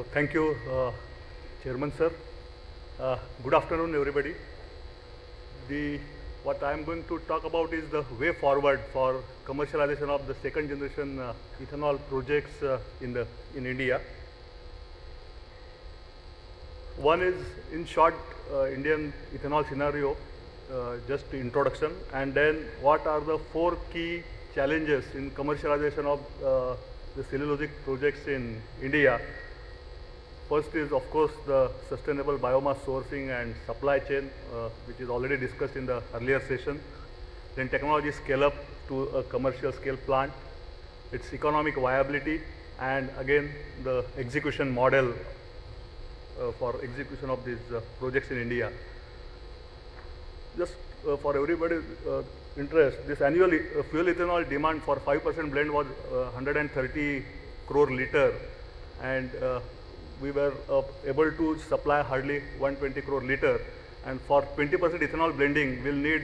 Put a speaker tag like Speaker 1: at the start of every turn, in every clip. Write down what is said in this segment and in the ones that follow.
Speaker 1: Thank you, Chairman sir. Good afternoon, everybody. What I am going to talk about is the way forward for commercialization of the second generation ethanol projects in India. One is, in short, Indian ethanol scenario, just introduction, and then what are the four key challenges in commercialization of the cellulosic projects in India. First is, of course, the sustainable biomass sourcing and supply chain, which is already discussed in the earlier session. Then technology scale up to a commercial scale plant, its economic viability, and again the execution model for execution of these projects in India. Just for everybody's interest, this annual fuel ethanol demand for 5% blend was 130 crore liter, and we were able to supply hardly 120 crore liter, and for 20% ethanol blending we'll need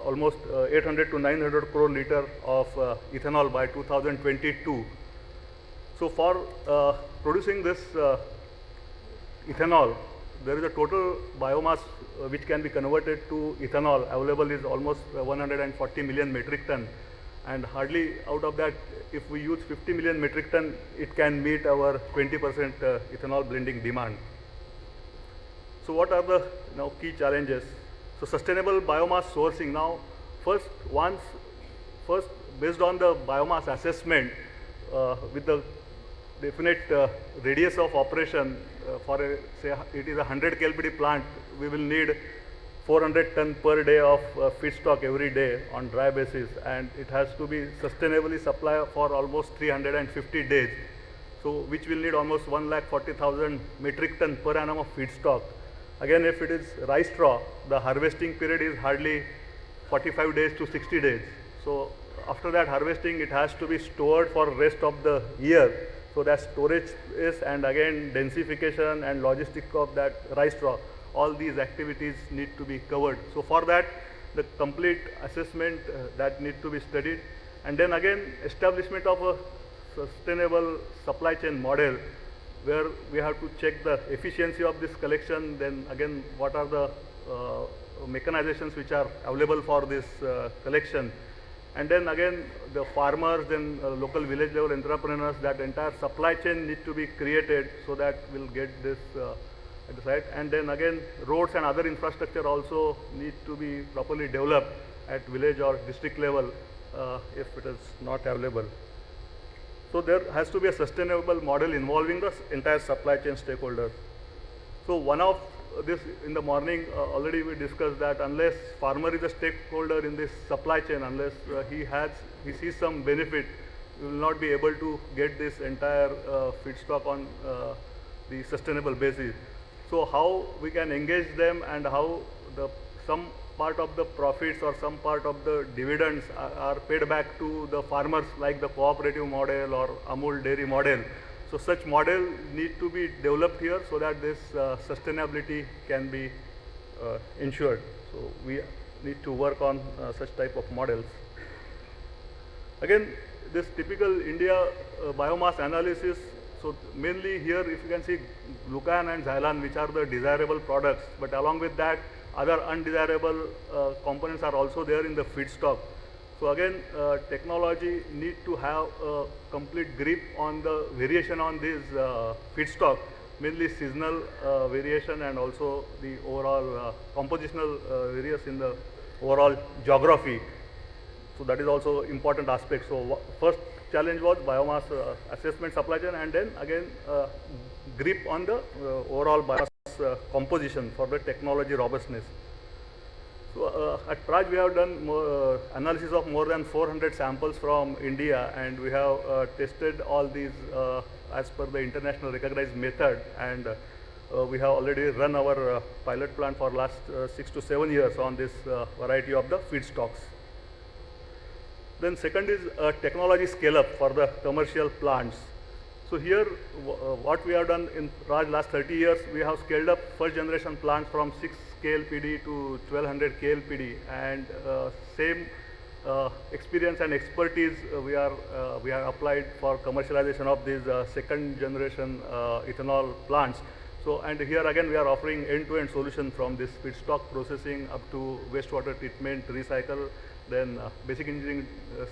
Speaker 1: almost 800 to 900 crore liter of ethanol by 2022. So for producing this ethanol, there is a total biomass which can be converted to ethanol available is almost 140 million metric ton, and hardly out of that, if we use 50 million metric ton, it can meet our 20% ethanol blending demand. So what are the key challenges? So sustainable biomass sourcing. Now first based on the biomass assessment with the definite radius of operation for say it is a 100 KLPD plant, we will need 400 ton per day of feedstock every day on dry basis, and it has to be sustainably supplied for almost 350 days. So which will need almost 1,40,000 metric ton per annum of feedstock. Again, if it is rice straw, the harvesting period is hardly 45 days to 60 days. So after that harvesting, it has to be stored for rest of the year. So that storage is, and again densification and logistic of that rice straw, all these activities need to be covered. So for that, the complete assessment that need to be studied, and then again establishment of a sustainable supply chain model where we have to check the efficiency of this collection, then again what are the mechanizations which are available for this collection, and then again the farmers, then local village level entrepreneurs, that entire supply chain need to be created so that we'll get this at the site, and then again roads and other infrastructure also need to be properly developed at village or district level if it is not available. So there has to be a sustainable model involving the entire supply chain stakeholders. So one of this in the morning already we discussed that unless farmer is a stakeholder in this supply chain, unless he sees some benefit, we will not be able to get this entire feedstock on the sustainable basis. So how we can engage them, and how some part of the profits or some part of the dividends are paid back to the farmers, like the cooperative model or Amul dairy model. So such model need to be developed here so that this sustainability can be ensured. So we need to work on such type of models. Again, this typical India biomass analysis. So mainly here, if you can see glucan and xylan, which are the desirable products, but along with that, other undesirable components are also there in the feedstock. So again, technology need to have a complete grip on the variation on this feedstock, mainly seasonal variation and also the overall compositional variation in the overall geography. So that is also important aspect. So first challenge was biomass assessment supply chain, and then again grip on the overall biomass composition for the technology robustness. So at Praj we have done analysis of more than 400 samples from India, and we have tested all these as per the international recognized method, and we have already run our pilot plant for last 6 to 7 years on this variety of the feedstocks. Then second is technology scale up for the commercial plants. So here what we have done in Praj last 30 years, we have scaled up first generation plants from 6 KLPD to 1200 KLPD, and same experience and expertise we are applied for commercialization of these second generation ethanol plants. So, and here again we are offering end-to-end solution from this feedstock processing up to wastewater treatment, recycle, then basic engineering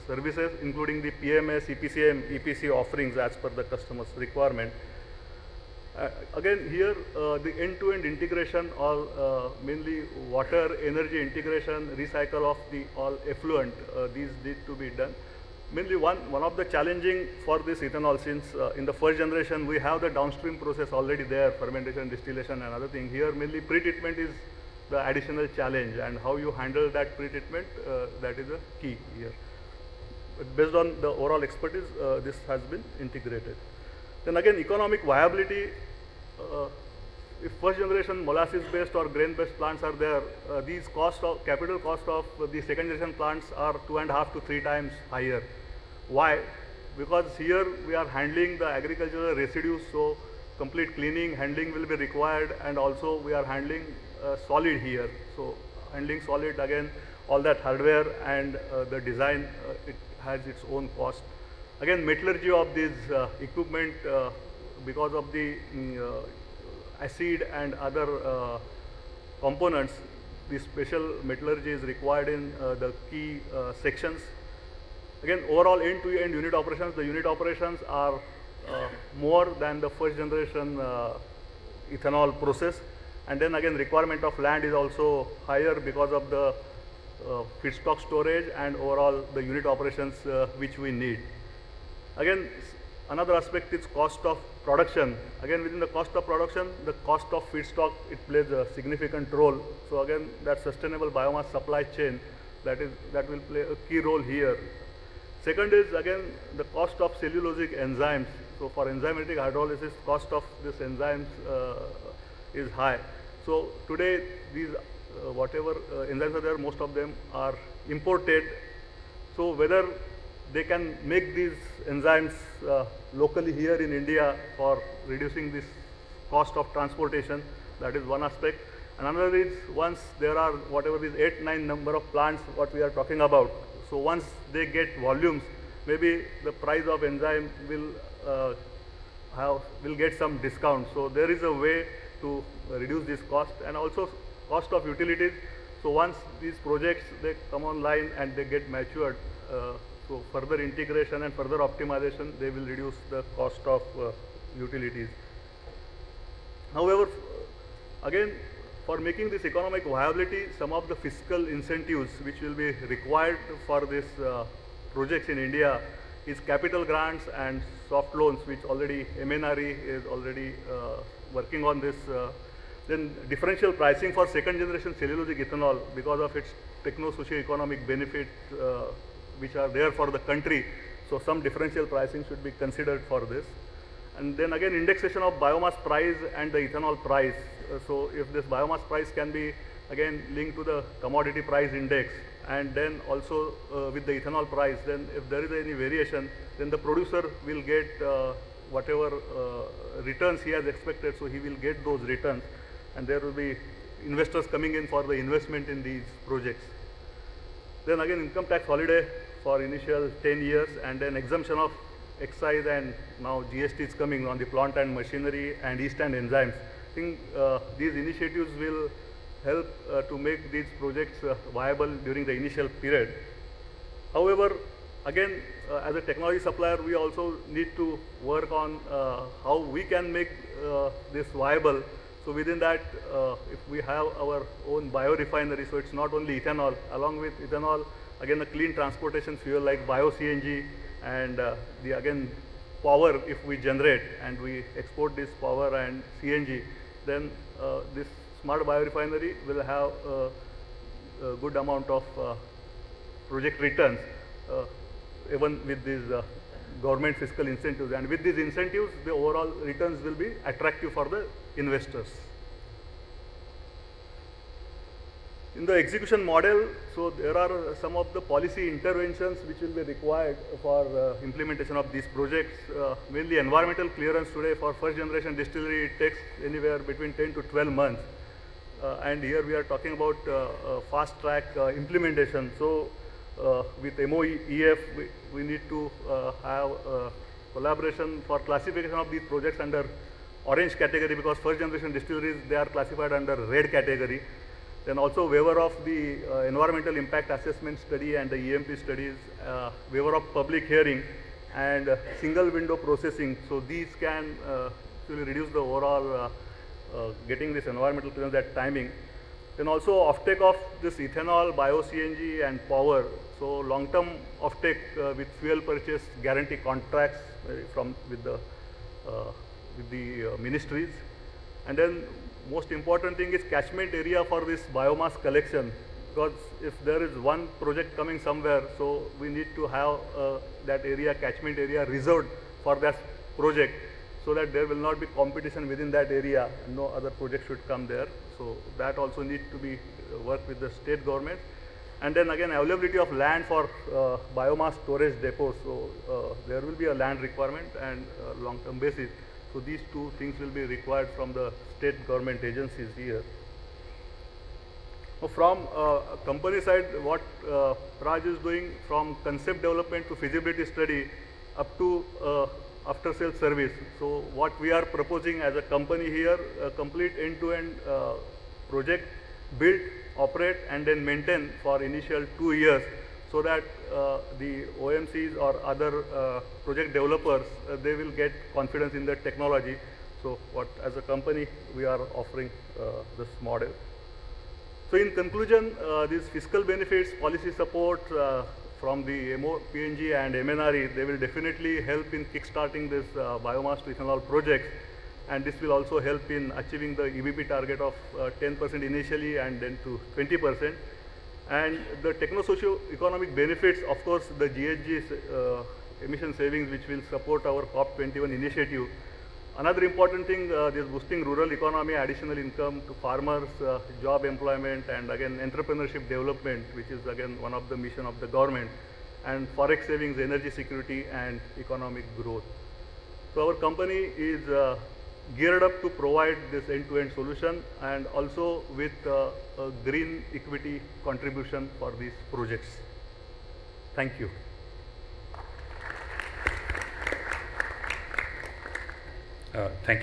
Speaker 1: services, including the PMS, EPCM, EPC offerings as per the customer's requirement. Again here the end-to-end integration, all mainly water, energy integration, recycle of the all effluent, these need to be done. Mainly one of the challenging for this ethanol, since in the first generation we have the downstream process already there, fermentation, distillation and other thing. Here mainly pre-treatment is the additional challenge, and how you handle that pre-treatment, that is a key here. But based on the overall expertise, this has been integrated. Then again, economic viability, if first generation molasses based or grain based plants are there, these capital cost of the second generation plants are 2.5 to 3 times higher. Why? Because here we are handling the agricultural residues, so complete cleaning, handling will be required, and also we are handling solid here. So handling solid, again, all that hardware and the design, it has its own cost. Again, metallurgy of this equipment, because of the acid and other components, the special metallurgy is required in the key sections. Again, overall end-to-end unit operations, the unit operations are more than the first generation ethanol process. And then again, requirement of land is also higher because of the feedstock storage and overall the unit operations which we need. Again, another aspect is cost of production. Again, within the cost of production, the cost of feedstock, it plays a significant role. So again, that sustainable biomass supply chain, that will play a key role here. Second is again the cost of cellulosic enzymes. So for enzymatic hydrolysis, cost of these enzymes is high. So today these whatever enzymes are there, most of them are imported. So whether they can make these enzymes locally here in India for reducing this cost of transportation, that is one aspect. Another is, once there are whatever these 8-9 number of plants what we are talking about, so once they get volumes, maybe the price of enzyme will get some discount. So there is a way to reduce this cost, and also cost of utilities. So once these projects they come online and they get matured, so further integration and further optimization, they will reduce the cost of utilities. However, again, for making this economic viability, some of the fiscal incentives which will be required for this projects in India is capital grants and soft loans, which already MNRE is already working on this. Then differential pricing for second generation cellulosic ethanol, because of its techno-socio-economic benefit which are there for the country. So some differential pricing should be considered for this. And then again, indexation of biomass price and the ethanol price. So if this biomass price can be again linked to the commodity price index, and then also with the ethanol price, then if there is any variation, then the producer will get whatever returns he has expected, so he will get those returns, and there will be investors coming in for the investment in these projects. Then again, income tax holiday for initial 10 years, and then exemption of excise, and now GST is coming on the plant and machinery and yeast and enzymes. I think these initiatives will help to make these projects viable during the initial period. However, again, as a technology supplier, we also need to work on how we can make this viable. So within that, if we have our own biorefinery, so it's not only ethanol, along with ethanol, again a clean transportation fuel like bio-CNG, and the again power if we generate and we export this power and CNG, then this smart biorefinery will have a good amount of project returns, even with these government fiscal incentives. And with these incentives, the overall returns will be attractive for the investors. In the execution model, so there are some of the policy interventions which will be required for implementation of these projects. Mainly environmental clearance today for first generation distillery, it takes anywhere between 10 to 12 months. And here we are talking about fast track implementation. So with MOEF, we need to have collaboration for classification of these projects under orange category, because first generation distilleries, they are classified under red category. Then also waiver of the environmental impact assessment study and the EMP studies, waiver of public hearing, and single window processing. So these can actually reduce the overall getting this environmental clearance at timing. Then also offtake of this ethanol, bio-CNG and power. So long-term offtake with fuel purchase guarantee contracts with the ministries. And then most important thing is catchment area for this biomass collection, because if there is one project coming somewhere, so we need to have that area, catchment area reserved for that project, so that there will not be competition within that area and no other project should come there. So that also needs to be worked with the state government. And then again, availability of land for biomass storage depots. So there will be a land requirement and long-term basis. So these two things will be required from the state government agencies here. So from company side, what Praj is doing, from concept development to feasibility study up to after sales service. So what we are proposing as a company here, a complete end-to-end project, build, operate and then maintain for initial 2 years, so that the OMCs or other project developers, they will get confidence in the technology. So what as a company we are offering this model. So in conclusion, these fiscal benefits, policy support from the PNG and MNRE, they will definitely help in kickstarting this biomass to ethanol projects, and this will also help in achieving the EBP target of 10% initially and then to 20%. And the techno-socio-economic benefits, of course, the GHG emission savings, which will support our COP21 initiative. Another important thing, is boosting rural economy, additional income to farmers, job employment, and again entrepreneurship development, which is again one of the mission of the government, and forex savings, energy security, and economic growth. So our company is geared up to provide this end-to-end solution, and also with a green equity contribution for these projects. Thank you.
Speaker 2: Thank you.